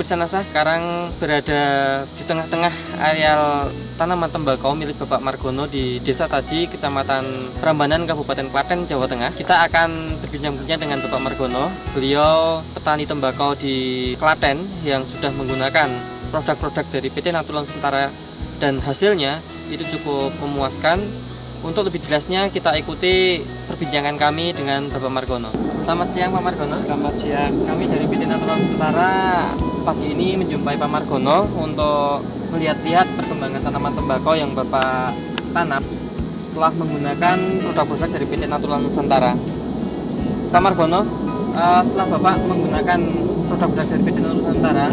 Pemirsa NASA, sekarang berada di tengah-tengah areal tanaman tembakau milik Bapak Margono di Desa Taji, Kecamatan Prambanan, Kabupaten Klaten, Jawa Tengah. Kita akan berbincang-bincang dengan Bapak Margono. Beliau petani tembakau di Klaten yang sudah menggunakan produk-produk dari PT Natural Nusantara dan hasilnya itu cukup memuaskan. Untuk lebih jelasnya kita ikuti perbincangan kami dengan Bapak Margono. Selamat siang Pak Margono. Selamat siang. Kami dari PT Natural Nusantara pagi ini menjumpai Pak Margono untuk melihat-lihat perkembangan tanaman tembakau yang Bapak tanam telah menggunakan produk-produk dari PT Natural Nusantara. Pak Margono, setelah Bapak menggunakan produk-produk dari PT Natural Nusantara,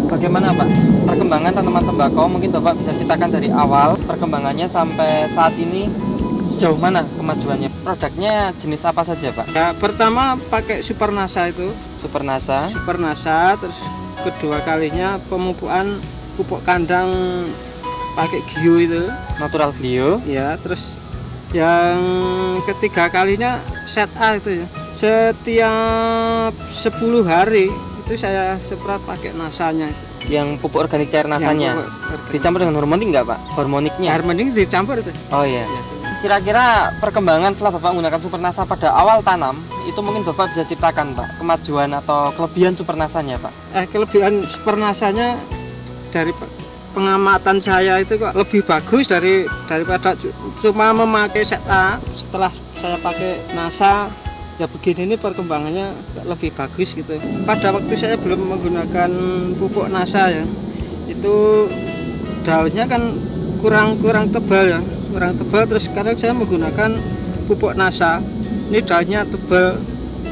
bagaimana Pak perkembangan tanaman tembakau? Mungkin Bapak bisa ceritakan dari awal perkembangannya sampai saat ini, sejauh mana kemajuannya? Produknya jenis apa saja Pak? Ya, pertama pakai Supernasa itu. Supernasa. Terus kedua kalinya pemupukan pupuk kandang pakai Gio itu. Natural Gio. Ya, terus yang ketiga kalinya Set A itu ya. Setiap 10 hari itu saya semprot pakai nasanya itu. Yang pupuk organik cair nasanya. Dicampur dengan hormonik enggak Pak? Hormoniknya. Hormonik dicampur itu. Oh iya. Ya. Kira-kira perkembangan setelah Bapak menggunakan Supernasa pada awal tanam, itu mungkin Bapak bisa ceritakan Pak, kemajuan atau kelebihan Supernasanya Pak? Kelebihan Supernasanya dari pengamatan saya itu kok lebih bagus daripada cuma memakai Set A. Setelah saya pakai Nasa, ya begini ini perkembangannya lebih bagus gitu. Pada waktu saya belum menggunakan pupuk Nasa ya, itu daunnya kan kurang tebal ya. Kurang tebal, terus sekarang saya menggunakan pupuk Nasa, ini daunnya tebal,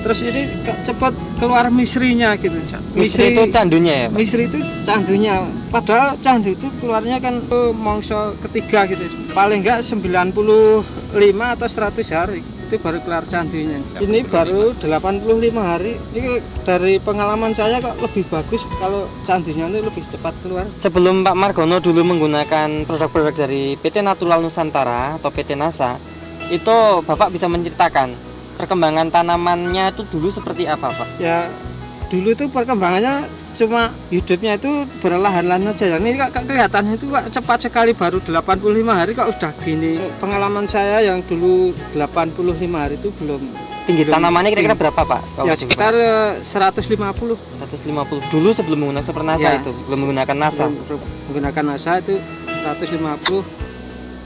terus ini cepat keluar misrinya gitu. Misri itu candunya ya Pak? Misri itu candunya, padahal candu itu keluarnya kan mangsa ketiga gitu, paling enggak 95 atau 100 hari itu baru keluar candunya. Ini baru 85 hari. Ini dari pengalaman saya kok lebih bagus kalau candunya ini lebih cepat keluar. Sebelum Pak Margono dulu menggunakan produk-produk dari PT Natural Nusantara atau PT Nasa, itu Bapak bisa menceritakan perkembangan tanamannya itu dulu seperti apa Pak? Ya, dulu itu perkembangannya cuma hidupnya itu berlahan-lahan aja. Ini kok kelihatannya itu kok cepat sekali, baru 85 hari kok udah gini. Pengalaman saya yang dulu 85 hari itu belum. Tinggi tanamannya kira-kira berapa Pak? Ya sekitar 150. 150 dulu sebelum menggunakan Supernasa Ya, itu, sebelum menggunakan Nasa. Menggunakan Nasa itu 150.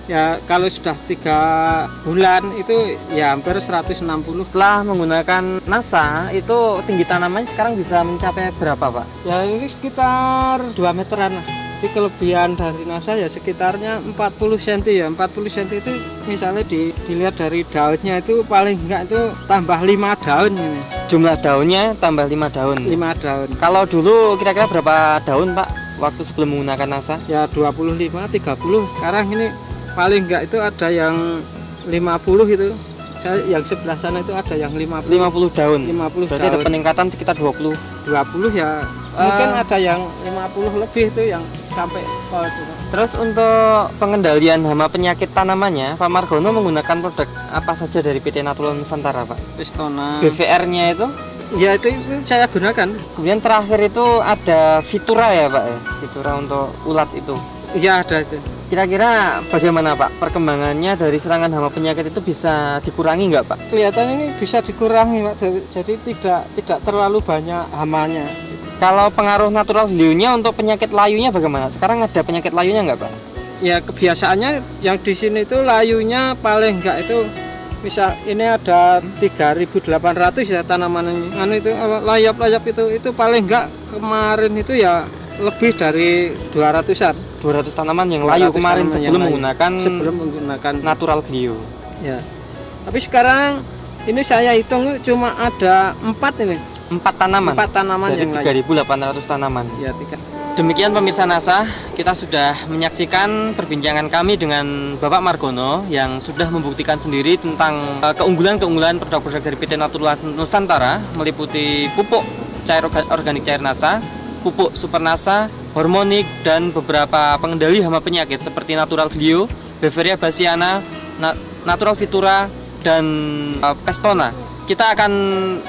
Ya kalau sudah 3 bulan itu ya hampir 160. Setelah menggunakan Nasa, itu tinggi tanamannya sekarang bisa mencapai berapa Pak? Ya ini sekitar 2 meteran lah. Jadi kelebihan dari Nasa ya sekitarnya 40 cm ya. 40 cm itu misalnya dilihat dari daunnya itu paling enggak itu tambah 5 daun ini. Jumlah daunnya tambah 5 daun. 5 daun. Kalau dulu kira-kira berapa daun Pak waktu sebelum menggunakan Nasa? Ya 25, 30. Sekarang ini paling enggak itu ada yang 50 itu. Saya yang sebelah sana itu ada yang 50 daun. 50 Berarti daun. ada peningkatan sekitar 20 ya. Mungkin ada yang 50 lebih itu yang sampai Terus untuk pengendalian hama penyakit tanamannya, Pak Margono menggunakan produk apa saja dari PT Natural Nusantara Pak? Pistona. BVR-nya itu? Ya itu saya gunakan. Kemudian terakhir itu ada Fitura ya Pak ya? Fitura untuk ulat itu. Iya ada itu. Kira-kira bagaimana Pak perkembangannya dari serangan hama penyakit itu bisa dikurangi nggak Pak? Kelihatan ini bisa dikurangi Pak. Jadi tidak terlalu banyak hamanya. Kalau pengaruh natural Gio-nya untuk penyakit layunya bagaimana? Sekarang ada penyakit layunya nggak Pak? Ya kebiasaannya yang di sini itu layunya paling enggak itu misal ini ada 3.800 ya tanaman ini. Itu layap-layap itu paling enggak kemarin itu ya lebih dari 200-an. 200 tanaman yang layu kemarin sebelum menggunakan natural Gio. Ya. Tapi sekarang ini saya hitung cuma ada 4 ini. 4 tanaman. 4 tanaman dari yang 3.800 tanaman. Ya, 3. Demikian pemirsa NASA, kita sudah menyaksikan perbincangan kami dengan Bapak Margono yang sudah membuktikan sendiri tentang keunggulan-keunggulan produk-produk dari PT Natural Nusantara meliputi pupuk cair organik cair Nasa, pupuk Supernasa, hormonik, dan beberapa pengendali hama penyakit seperti Natural Gio, Beveria bassiana, Natural Fitura, dan Pestona. Kita akan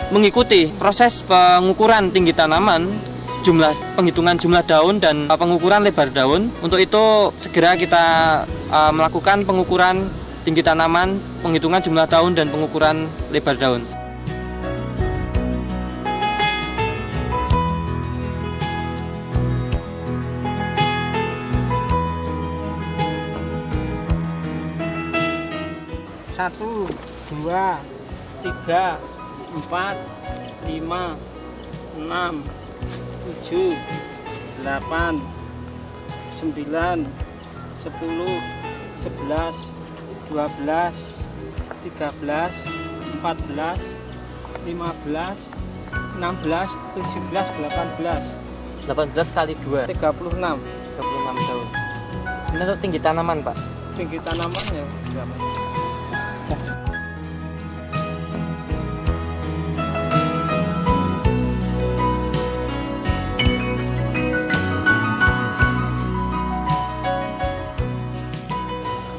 mengikuti proses pengukuran tinggi tanaman penghitungan jumlah daun dan pengukuran lebar daun. Untuk itu segera kita melakukan pengukuran tinggi tanaman, penghitungan jumlah daun dan pengukuran lebar daun. Satu, 2, 3, 4, 5, 6, 7, 8, 9, 10, 11, 12, 13, 14, 15, 16, 17, 18, 18 kali 2, 36. 36 daun. Ini untuk tinggi tanaman, Pak. Tinggi tanamannya berapa?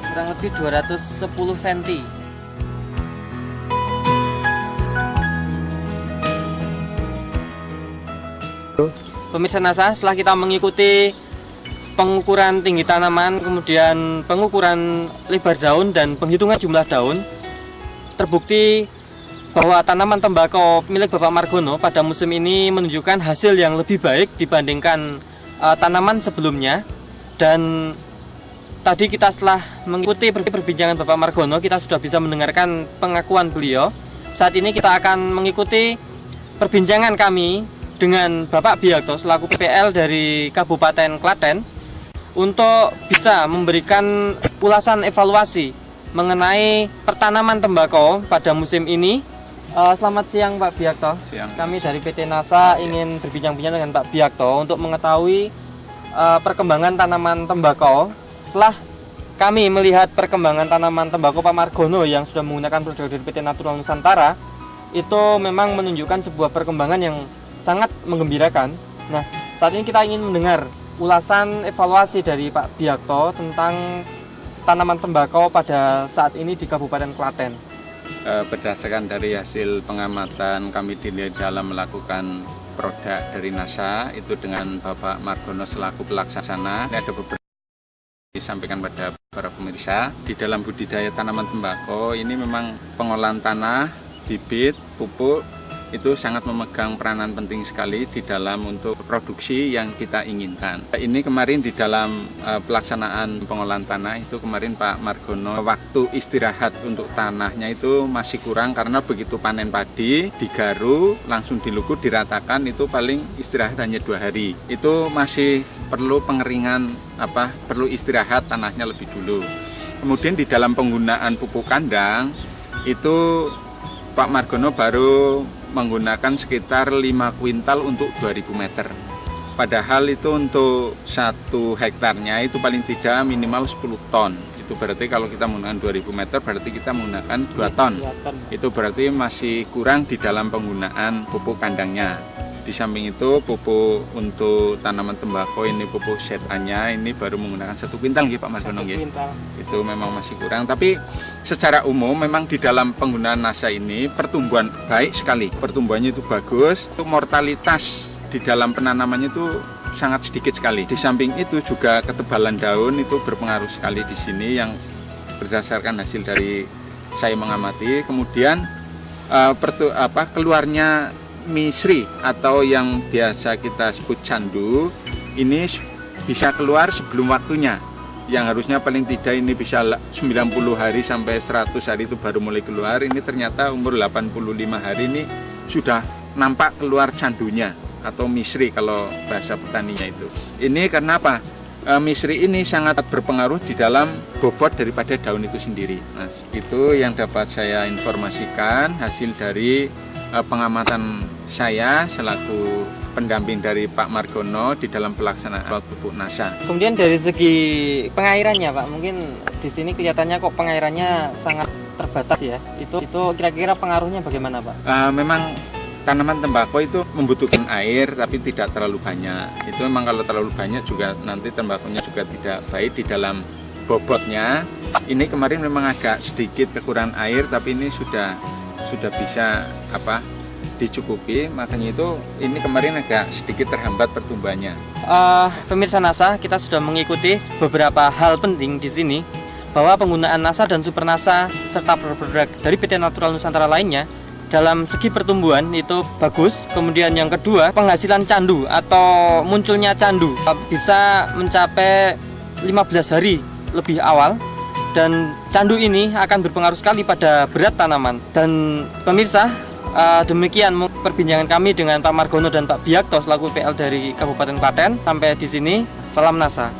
Kurang lebih 210 cm. Pemirsa NASA, setelah kita mengikuti pengukuran tinggi tanaman, kemudian pengukuran lebar daun dan penghitungan jumlah daun, terbukti bahwa tanaman tembakau milik Bapak Margono pada musim ini menunjukkan hasil yang lebih baik dibandingkan tanaman sebelumnya. Dan tadi kita setelah mengikuti perbincangan Bapak Margono, kita sudah bisa mendengarkan pengakuan beliau. Saat ini kita akan mengikuti perbincangan kami dengan Bapak Biakto selaku PPL dari Kabupaten Klaten untuk bisa memberikan ulasan evaluasi mengenai pertanaman tembakau pada musim ini. Selamat siang Pak Biakto. Siang. Kami dari PT NASA ingin berbincang-bincang dengan Pak Biakto untuk mengetahui perkembangan tanaman tembakau. Setelah kami melihat perkembangan tanaman tembakau Pak Margono yang sudah menggunakan produk dari PT Natural Nusantara, itu memang menunjukkan sebuah perkembangan yang sangat menggembirakan. Nah, saat ini kita ingin mendengar ulasan evaluasi dari Pak Biakto tentang tanaman tembakau pada saat ini di Kabupaten Klaten. Berdasarkan dari hasil pengamatan kami di dalam melakukan produk dari NASA itu dengan Bapak Margono selaku pelaksana, ini ada beberapa disampaikan pada para pemirsa. Di dalam budidaya tanaman tembakau ini memang pengolahan tanah, bibit, pupuk itu sangat memegang peranan penting sekali di dalam untuk produksi yang kita inginkan. Ini kemarin di dalam pelaksanaan pengolahan tanah itu kemarin Pak Margono waktu istirahat untuk tanahnya itu masih kurang karena begitu panen padi digaru langsung dilukur diratakan itu paling istirahat hanya 2 hari. Itu masih perlu pengeringan perlu istirahat tanahnya lebih dulu. Kemudian di dalam penggunaan pupuk kandang itu Pak Margono baru menggunakan sekitar 5 kuintal untuk 2000 meter. Padahal itu untuk 1 hektarnya itu paling tidak minimal 10 ton. Itu berarti kalau kita menggunakan 2000 meter berarti kita menggunakan 2 ton. Itu berarti masih kurang di dalam penggunaan pupuk kandangnya. Di samping itu pupuk untuk tanaman tembakau ini pupuk set A-nya ini baru menggunakan 1 kuintal gitu Pak Margono. Itu memang masih kurang, tapi secara umum memang di dalam penggunaan NASA ini pertumbuhan baik sekali, pertumbuhannya itu bagus, itu mortalitas di dalam penanamannya itu sangat sedikit sekali. Di samping itu juga ketebalan daun itu berpengaruh sekali di sini yang berdasarkan hasil dari saya mengamati. Kemudian keluarnya misri atau yang biasa kita sebut candu ini bisa keluar sebelum waktunya. Yang harusnya paling tidak ini bisa 90 hari sampai 100 hari itu baru mulai keluar. Ini ternyata umur 85 hari ini sudah nampak keluar candunya atau misri kalau bahasa petaninya itu. Ini karena apa? Misri ini sangat berpengaruh di dalam bobot daripada daun itu sendiri. Nah, itu yang dapat saya informasikan hasil dari pengamatan saya selaku pendamping dari Pak Margono di dalam pelaksanaan pupuk NASA. Kemudian dari segi pengairannya Pak, mungkin di sini kelihatannya kok pengairannya sangat terbatas ya. Itu kira-kira pengaruhnya bagaimana Pak? Memang tanaman tembakau itu membutuhkan air tapi tidak terlalu banyak. Itu memang kalau terlalu banyak juga nanti tembakunya juga tidak baik di dalam bobotnya. Ini kemarin memang agak sedikit kekurangan air tapi ini sudah bisa dicukupi, makanya itu ini kemarin agak sedikit terhambat pertumbuhannya. Pemirsa NASA, kita sudah mengikuti beberapa hal penting di sini bahwa penggunaan NASA dan Super NASA serta produk dari PT Natural Nusantara lainnya dalam segi pertumbuhan itu bagus. Kemudian yang kedua, penghasilan candu atau munculnya candu bisa mencapai 15 hari lebih awal, dan candu ini akan berpengaruh sekali pada berat tanaman. Dan pemirsa, demikian perbincangan kami dengan Pak Margono dan Pak Biakto selaku PL dari Kabupaten Klaten. Sampai di sini, salam NASA.